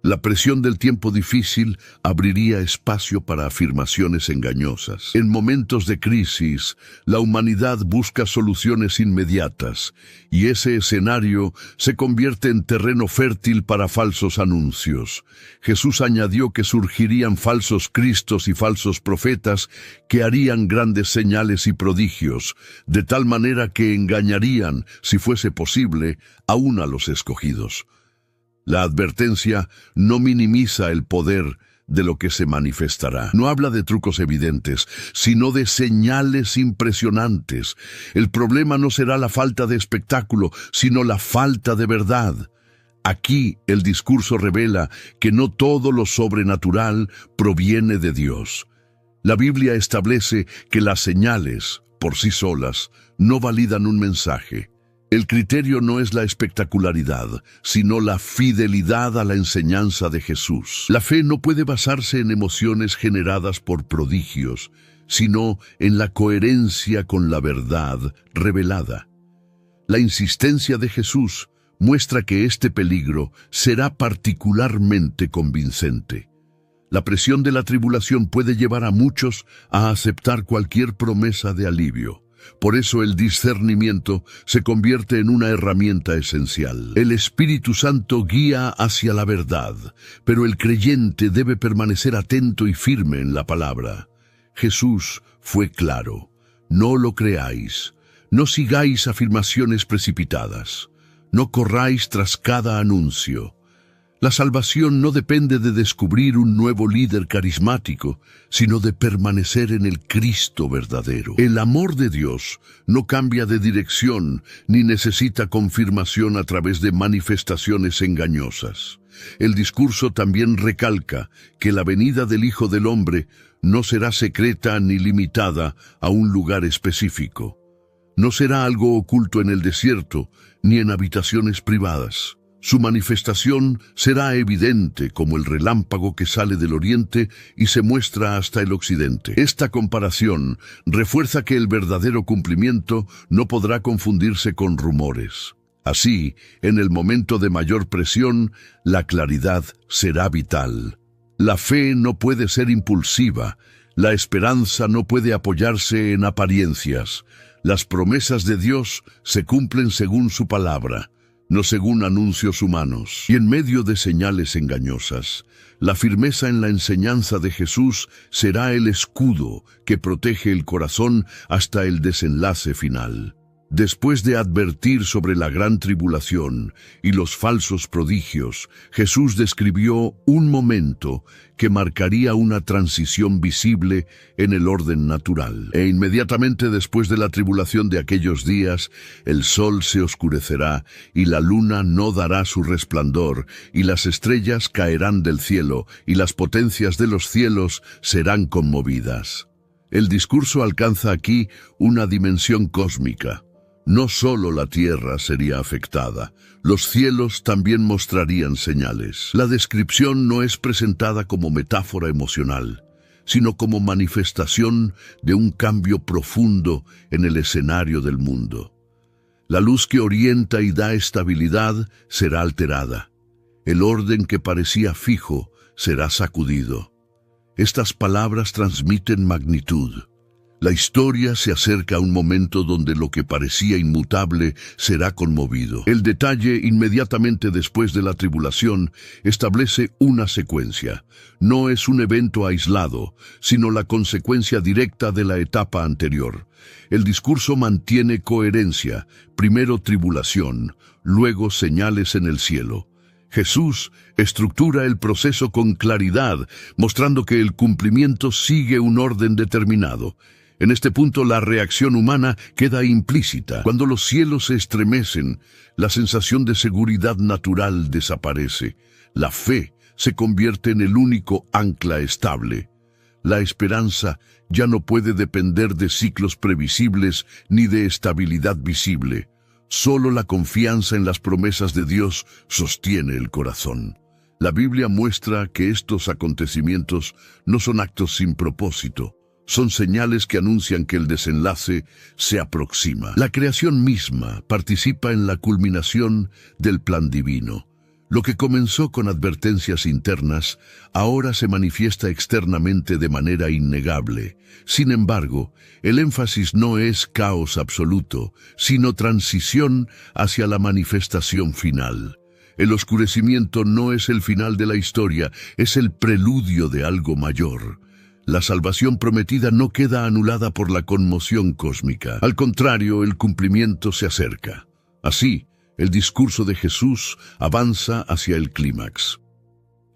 La presión del tiempo difícil abriría espacio para afirmaciones engañosas. En momentos de crisis, la humanidad busca soluciones inmediatas, y ese escenario se convierte en terreno fértil para falsos anuncios. Jesús añadió que surgirían falsos cristos y falsos profetas que harían grandes señales y prodigios, de tal manera que engañarían, si fuese posible, aún a los escogidos. La advertencia no minimiza el poder de lo que se manifestará. No habla de trucos evidentes, sino de señales impresionantes. El problema no será la falta de espectáculo, sino la falta de verdad. Aquí el discurso revela que no todo lo sobrenatural proviene de Dios. La Biblia establece que las señales, por sí solas, no validan un mensaje. El criterio no es la espectacularidad, sino la fidelidad a la enseñanza de Jesús. La fe no puede basarse en emociones generadas por prodigios, sino en la coherencia con la verdad revelada. La insistencia de Jesús muestra que este peligro será particularmente convincente. La presión de la tribulación puede llevar a muchos a aceptar cualquier promesa de alivio. Por eso el discernimiento se convierte en una herramienta esencial. El Espíritu Santo guía hacia la verdad, pero el creyente debe permanecer atento y firme en la palabra. Jesús fue claro: no lo creáis, no sigáis afirmaciones precipitadas, no corráis tras cada anuncio. La salvación no depende de descubrir un nuevo líder carismático, sino de permanecer en el Cristo verdadero. El amor de Dios no cambia de dirección ni necesita confirmación a través de manifestaciones engañosas. El discurso también recalca que la venida del Hijo del Hombre no será secreta ni limitada a un lugar específico. No será algo oculto en el desierto ni en habitaciones privadas. Su manifestación será evidente como el relámpago que sale del oriente y se muestra hasta el occidente. Esta comparación refuerza que el verdadero cumplimiento no podrá confundirse con rumores. Así, en el momento de mayor presión, la claridad será vital. La fe no puede ser impulsiva, la esperanza no puede apoyarse en apariencias. Las promesas de Dios se cumplen según su palabra, no según anuncios humanos. Y en medio de señales engañosas, la firmeza en la enseñanza de Jesús será el escudo que protege el corazón hasta el desenlace final. Después de advertir sobre la gran tribulación y los falsos prodigios, Jesús describió un momento que marcaría una transición visible en el orden natural. E inmediatamente después de la tribulación de aquellos días, el sol se oscurecerá y la luna no dará su resplandor, y las estrellas caerán del cielo, y las potencias de los cielos serán conmovidas. El discurso alcanza aquí una dimensión cósmica. No solo la tierra sería afectada, los cielos también mostrarían señales. La descripción no es presentada como metáfora emocional, sino como manifestación de un cambio profundo en el escenario del mundo. La luz que orienta y da estabilidad será alterada. El orden que parecía fijo será sacudido. Estas palabras transmiten magnitud. La historia se acerca a un momento donde lo que parecía inmutable será conmovido. El detalle inmediatamente después de la tribulación establece una secuencia. No es un evento aislado, sino la consecuencia directa de la etapa anterior. El discurso mantiene coherencia: primero tribulación, luego señales en el cielo. Jesús estructura el proceso con claridad, mostrando que el cumplimiento sigue un orden determinado. En este punto la reacción humana queda implícita. Cuando los cielos se estremecen, la sensación de seguridad natural desaparece. La fe se convierte en el único ancla estable. La esperanza ya no puede depender de ciclos previsibles ni de estabilidad visible. Solo la confianza en las promesas de Dios sostiene el corazón. La Biblia muestra que estos acontecimientos no son actos sin propósito. Son señales que anuncian que el desenlace se aproxima. La creación misma participa en la culminación del plan divino. Lo que comenzó con advertencias internas, ahora se manifiesta externamente de manera innegable. Sin embargo, el énfasis no es caos absoluto, sino transición hacia la manifestación final. El oscurecimiento no es el final de la historia, es el preludio de algo mayor. La salvación prometida no queda anulada por la conmoción cósmica. Al contrario, el cumplimiento se acerca. Así, el discurso de Jesús avanza hacia el clímax.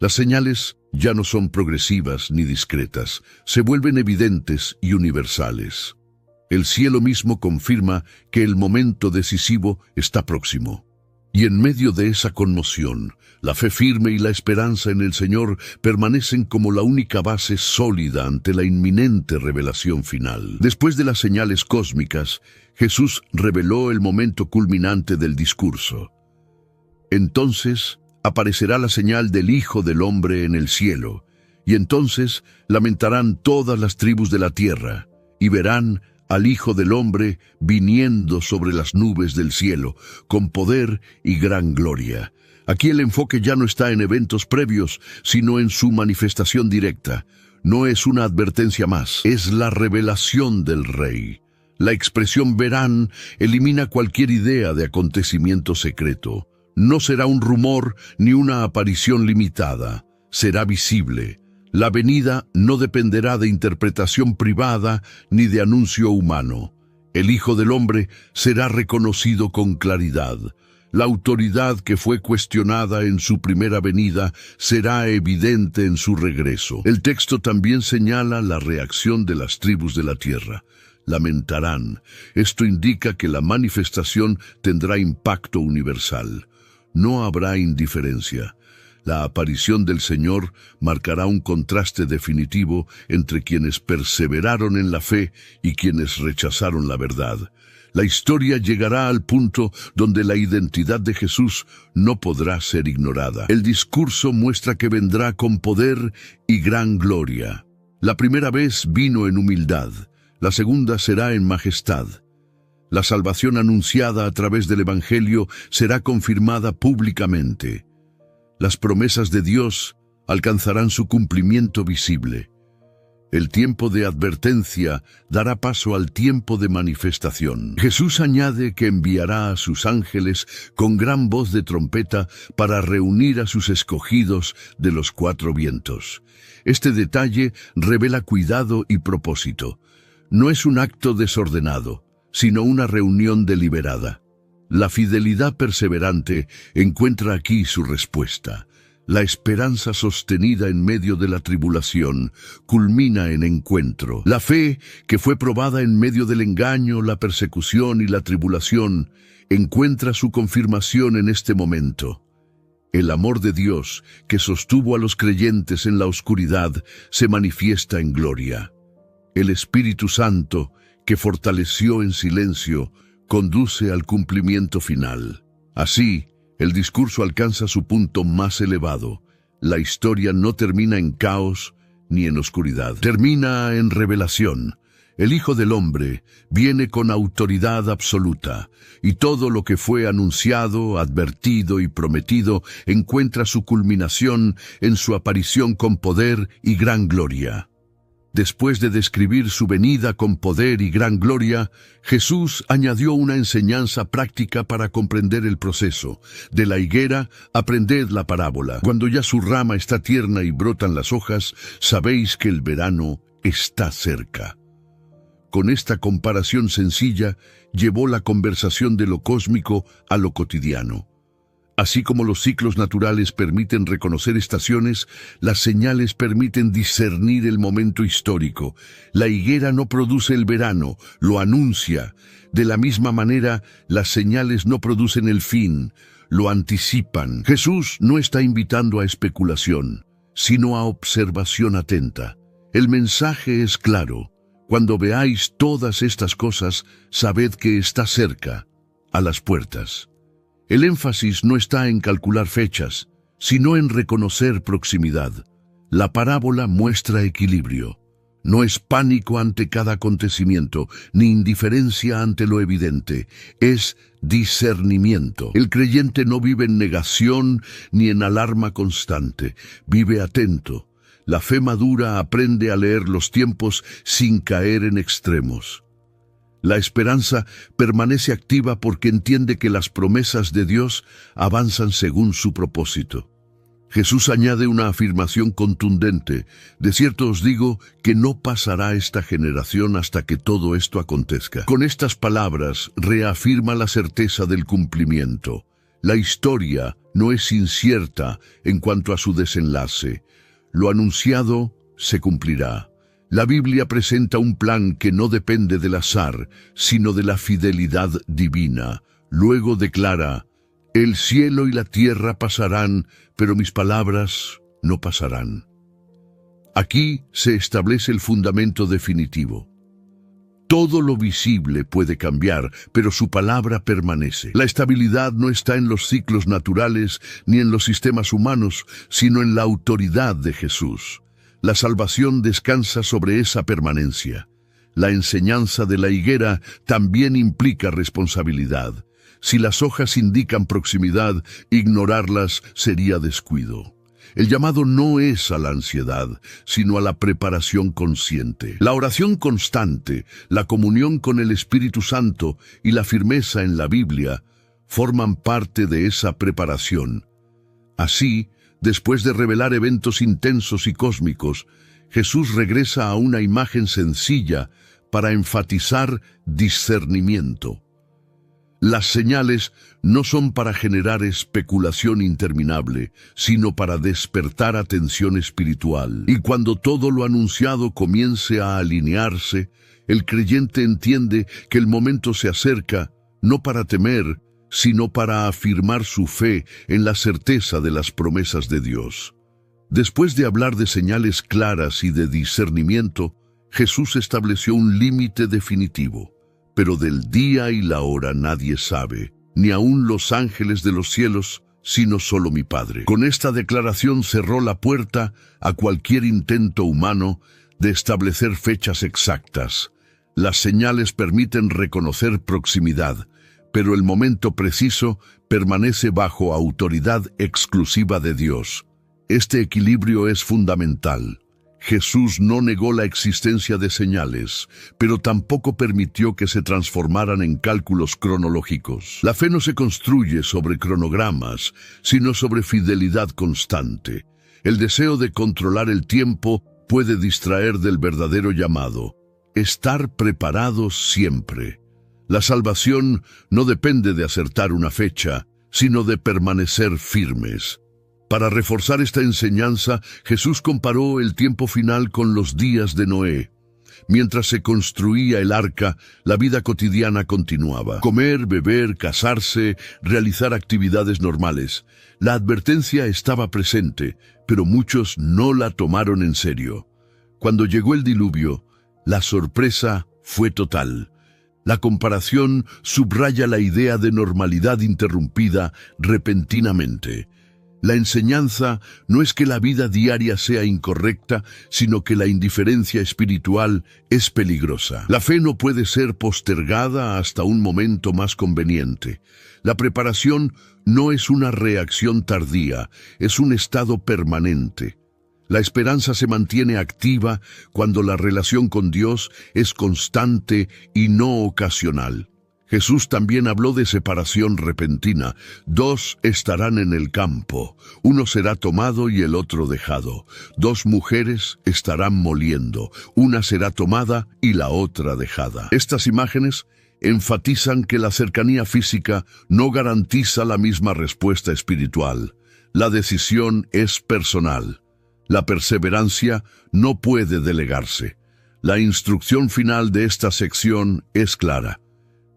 Las señales ya no son progresivas ni discretas, se vuelven evidentes y universales. El cielo mismo confirma que el momento decisivo está próximo. Y en medio de esa conmoción, la fe firme y la esperanza en el Señor permanecen como la única base sólida ante la inminente revelación final. Después de las señales cósmicas, Jesús reveló el momento culminante del discurso. Entonces aparecerá la señal del Hijo del Hombre en el cielo, y entonces lamentarán todas las tribus de la tierra, y verán al Hijo del Hombre viniendo sobre las nubes del cielo, con poder y gran gloria. Aquí el enfoque ya no está en eventos previos, sino en su manifestación directa. No es una advertencia más, es la revelación del Rey. La expresión verán elimina cualquier idea de acontecimiento secreto. No será un rumor ni una aparición limitada, será visible. La venida no dependerá de interpretación privada ni de anuncio humano. El Hijo del Hombre será reconocido con claridad. La autoridad que fue cuestionada en su primera venida será evidente en su regreso. El texto también señala la reacción de las tribus de la tierra. Lamentarán. Esto indica que la manifestación tendrá impacto universal. No habrá indiferencia. La aparición del Señor marcará un contraste definitivo entre quienes perseveraron en la fe y quienes rechazaron la verdad. La historia llegará al punto donde la identidad de Jesús no podrá ser ignorada. El discurso muestra que vendrá con poder y gran gloria. La primera vez vino en humildad, la segunda será en majestad. La salvación anunciada a través del Evangelio será confirmada públicamente. Las promesas de Dios alcanzarán su cumplimiento visible. El tiempo de advertencia dará paso al tiempo de manifestación. Jesús añade que enviará a sus ángeles con gran voz de trompeta para reunir a sus escogidos de los cuatro vientos. Este detalle revela cuidado y propósito. No es un acto desordenado, sino una reunión deliberada. La fidelidad perseverante encuentra aquí su respuesta. La esperanza sostenida en medio de la tribulación culmina en encuentro. La fe, que fue probada en medio del engaño, la persecución y la tribulación, encuentra su confirmación en este momento. El amor de Dios, que sostuvo a los creyentes en la oscuridad, se manifiesta en gloria. El Espíritu Santo, que fortaleció en silencio, conduce al cumplimiento final. Así, el discurso alcanza su punto más elevado. La historia no termina en caos ni en oscuridad. Termina en revelación. El Hijo del Hombre viene con autoridad absoluta, y todo lo que fue anunciado, advertido y prometido encuentra su culminación en su aparición con poder y gran gloria. Después de describir su venida con poder y gran gloria, Jesús añadió una enseñanza práctica para comprender el proceso. De la higuera, aprended la parábola. Cuando ya su rama está tierna y brotan las hojas, sabéis que el verano está cerca. Con esta comparación sencilla, llevó la conversación de lo cósmico a lo cotidiano. Así como los ciclos naturales permiten reconocer estaciones, las señales permiten discernir el momento histórico. La higuera no produce el verano, lo anuncia. De la misma manera, las señales no producen el fin, lo anticipan. Jesús no está invitando a especulación, sino a observación atenta. El mensaje es claro. Cuando veáis todas estas cosas, sabed que está cerca, a las puertas. El énfasis no está en calcular fechas, sino en reconocer proximidad. La parábola muestra equilibrio. No es pánico ante cada acontecimiento, ni indiferencia ante lo evidente, es discernimiento. El creyente no vive en negación ni en alarma constante, vive atento. La fe madura aprende a leer los tiempos sin caer en extremos. La esperanza permanece activa porque entiende que las promesas de Dios avanzan según su propósito. Jesús añade una afirmación contundente: de cierto os digo que no pasará esta generación hasta que todo esto acontezca. Con estas palabras reafirma la certeza del cumplimiento. La historia no es incierta en cuanto a su desenlace. Lo anunciado se cumplirá. La Biblia presenta un plan que no depende del azar, sino de la fidelidad divina. Luego declara: el cielo y la tierra pasarán, pero mis palabras no pasarán. Aquí se establece el fundamento definitivo. Todo lo visible puede cambiar, pero su palabra permanece. La estabilidad no está en los ciclos naturales ni en los sistemas humanos, sino en la autoridad de Jesús. La salvación descansa sobre esa permanencia. La enseñanza de la higuera también implica responsabilidad. Si las hojas indican proximidad, ignorarlas sería descuido. El llamado no es a la ansiedad, sino a la preparación consciente. La oración constante, la comunión con el Espíritu Santo y la firmeza en la Biblia forman parte de esa preparación. Así, después de revelar eventos intensos y cósmicos, Jesús regresa a una imagen sencilla para enfatizar discernimiento. Las señales no son para generar especulación interminable, sino para despertar atención espiritual. Y cuando todo lo anunciado comience a alinearse, el creyente entiende que el momento se acerca, no para temer, sino para afirmar su fe en la certeza de las promesas de Dios. Después de hablar de señales claras y de discernimiento, Jesús estableció un límite definitivo. Pero del día y la hora nadie sabe, ni aun los ángeles de los cielos, sino solo mi Padre. Con esta declaración cerró la puerta a cualquier intento humano de establecer fechas exactas. Las señales permiten reconocer proximidad, pero el momento preciso permanece bajo autoridad exclusiva de Dios. Este equilibrio es fundamental. Jesús no negó la existencia de señales, pero tampoco permitió que se transformaran en cálculos cronológicos. La fe no se construye sobre cronogramas, sino sobre fidelidad constante. El deseo de controlar el tiempo puede distraer del verdadero llamado: estar preparados siempre. La salvación no depende de acertar una fecha, sino de permanecer firmes. Para reforzar esta enseñanza, Jesús comparó el tiempo final con los días de Noé. Mientras se construía el arca, la vida cotidiana continuaba. Comer, beber, casarse, realizar actividades normales. La advertencia estaba presente, pero muchos no la tomaron en serio. Cuando llegó el diluvio, la sorpresa fue total. La comparación subraya la idea de normalidad interrumpida repentinamente. La enseñanza no es que la vida diaria sea incorrecta, sino que la indiferencia espiritual es peligrosa. La fe no puede ser postergada hasta un momento más conveniente. La preparación no es una reacción tardía, es un estado permanente. La esperanza se mantiene activa cuando la relación con Dios es constante y no ocasional. Jesús también habló de separación repentina. 2 estarán en el campo, uno será tomado y el otro dejado. 2 mujeres estarán moliendo, una será tomada y la otra dejada. Estas imágenes enfatizan que la cercanía física no garantiza la misma respuesta espiritual. La decisión es personal. La perseverancia no puede delegarse. La instrucción final de esta sección es clara.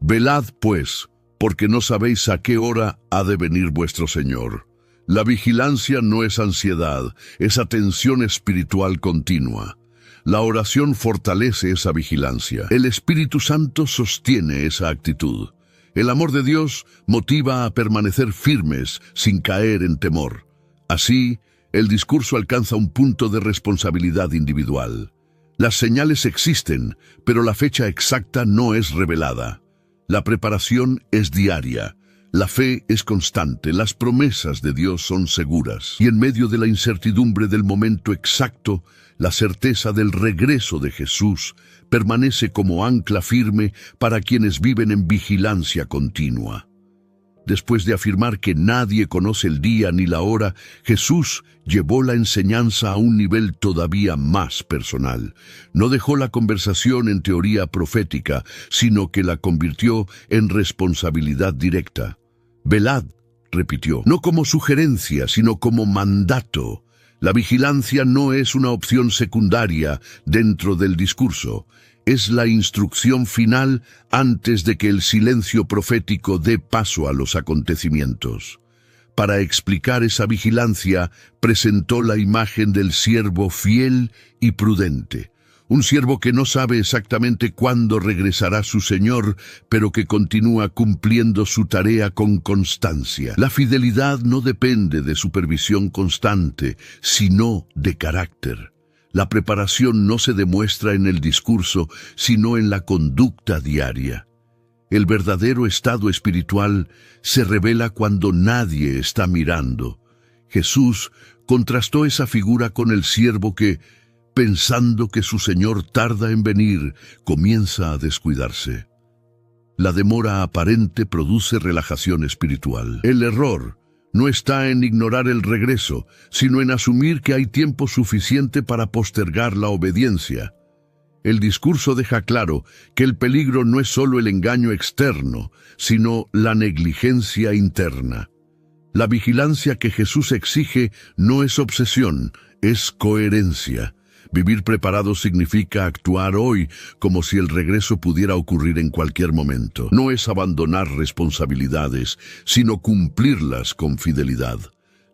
Velad, pues, porque no sabéis a qué hora ha de venir vuestro Señor. La vigilancia no es ansiedad, es atención espiritual continua. La oración fortalece esa vigilancia. El Espíritu Santo sostiene esa actitud. El amor de Dios motiva a permanecer firmes sin caer en temor. Así, el discurso alcanza un punto de responsabilidad individual. Las señales existen, pero la fecha exacta no es revelada. La preparación es diaria. La fe es constante, las promesas de Dios son seguras. Y en medio de la incertidumbre del momento exacto, la certeza del regreso de Jesús permanece como ancla firme para quienes viven en vigilancia continua. Después de afirmar que nadie conoce el día ni la hora, Jesús llevó la enseñanza a un nivel todavía más personal. No dejó la conversación en teoría profética, sino que la convirtió en responsabilidad directa. Velad, repitió, no como sugerencia, sino como mandato. La vigilancia no es una opción secundaria dentro del discurso. Es la instrucción final antes de que el silencio profético dé paso a los acontecimientos. Para explicar esa vigilancia, presentó la imagen del siervo fiel y prudente. Un siervo que no sabe exactamente cuándo regresará su Señor, pero que continúa cumpliendo su tarea con constancia. La fidelidad no depende de supervisión constante, sino de carácter. La preparación no se demuestra en el discurso, sino en la conducta diaria. El verdadero estado espiritual se revela cuando nadie está mirando. Jesús contrastó esa figura con el siervo que, pensando que su Señor tarda en venir, comienza a descuidarse. La demora aparente produce relajación espiritual. El error no está en ignorar el regreso, sino en asumir que hay tiempo suficiente para postergar la obediencia. El discurso deja claro que el peligro no es solo el engaño externo, sino la negligencia interna. La vigilancia que Jesús exige no es obsesión, es coherencia. Vivir preparado significa actuar hoy como si el regreso pudiera ocurrir en cualquier momento. No es abandonar responsabilidades, sino cumplirlas con fidelidad.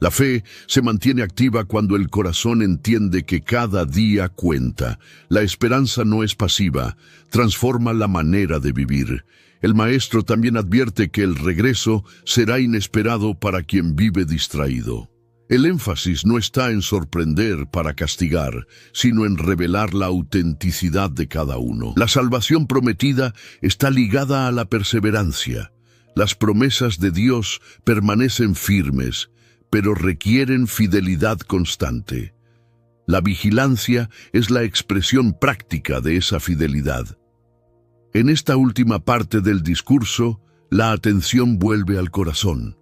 La fe se mantiene activa cuando el corazón entiende que cada día cuenta. La esperanza no es pasiva, transforma la manera de vivir. El maestro también advierte que el regreso será inesperado para quien vive distraído. El énfasis no está en sorprender para castigar, sino en revelar la autenticidad de cada uno. La salvación prometida está ligada a la perseverancia. Las promesas de Dios permanecen firmes, pero requieren fidelidad constante. La vigilancia es la expresión práctica de esa fidelidad. En esta última parte del discurso, la atención vuelve al corazón.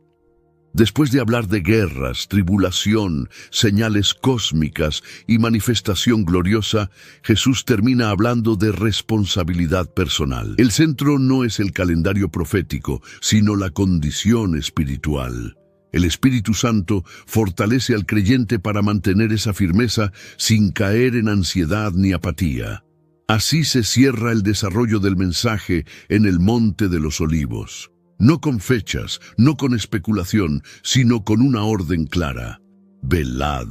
Después de hablar de guerras, tribulación, señales cósmicas y manifestación gloriosa, Jesús termina hablando de responsabilidad personal. El centro no es el calendario profético, sino la condición espiritual. El Espíritu Santo fortalece al creyente para mantener esa firmeza sin caer en ansiedad ni apatía. Así se cierra el desarrollo del mensaje en el Monte de los Olivos. No con fechas, no con especulación, sino con una orden clara. Velad.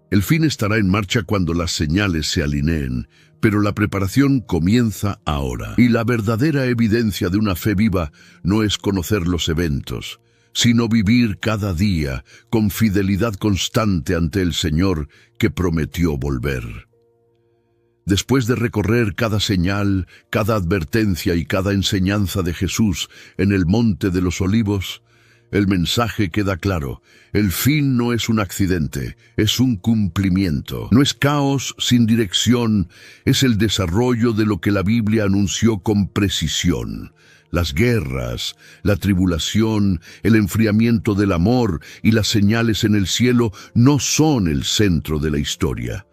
El fin estará en marcha cuando las señales se alineen, pero la preparación comienza ahora. Y la verdadera evidencia de una fe viva no es conocer los eventos, sino vivir cada día con fidelidad constante ante el Señor que prometió volver. Después de recorrer cada señal, cada advertencia y cada enseñanza de Jesús en el Monte de los Olivos, el mensaje queda claro. El fin no es un accidente, es un cumplimiento. No es caos sin dirección, es el desarrollo de lo que la Biblia anunció con precisión. Las guerras, la tribulación, el enfriamiento del amor y las señales en el cielo no son el centro de la historia.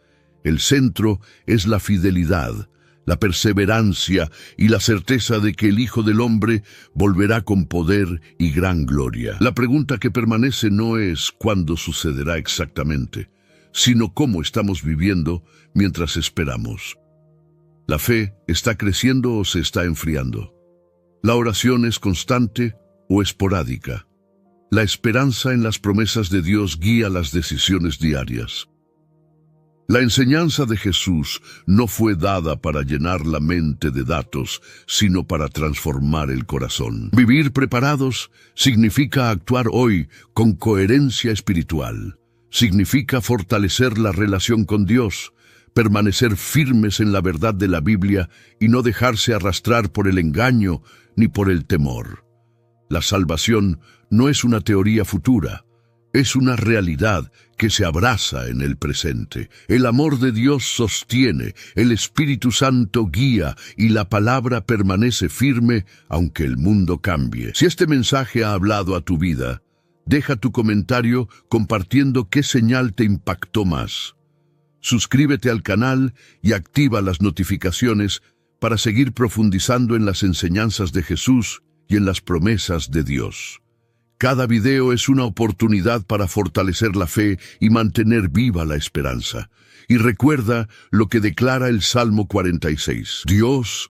El centro es la fidelidad, la perseverancia y la certeza de que el Hijo del Hombre volverá con poder y gran gloria. La pregunta que permanece no es cuándo sucederá exactamente, sino cómo estamos viviendo mientras esperamos. ¿La fe está creciendo o se está enfriando? ¿La oración es constante o esporádica? La esperanza en las promesas de Dios guía las decisiones diarias. La enseñanza de Jesús no fue dada para llenar la mente de datos, sino para transformar el corazón. Vivir preparados significa actuar hoy con coherencia espiritual. Significa fortalecer la relación con Dios, permanecer firmes en la verdad de la Biblia y no dejarse arrastrar por el engaño ni por el temor. La salvación no es una teoría futura, es una realidad que se abraza en el presente. El amor de Dios sostiene, el Espíritu Santo guía y la palabra permanece firme aunque el mundo cambie. Si este mensaje ha hablado a tu vida, deja tu comentario compartiendo qué señal te impactó más. Suscríbete al canal y activa las notificaciones para seguir profundizando en las enseñanzas de Jesús y en las promesas de Dios. Cada video es una oportunidad para fortalecer la fe y mantener viva la esperanza. Y recuerda lo que declara el Salmo 46. Dios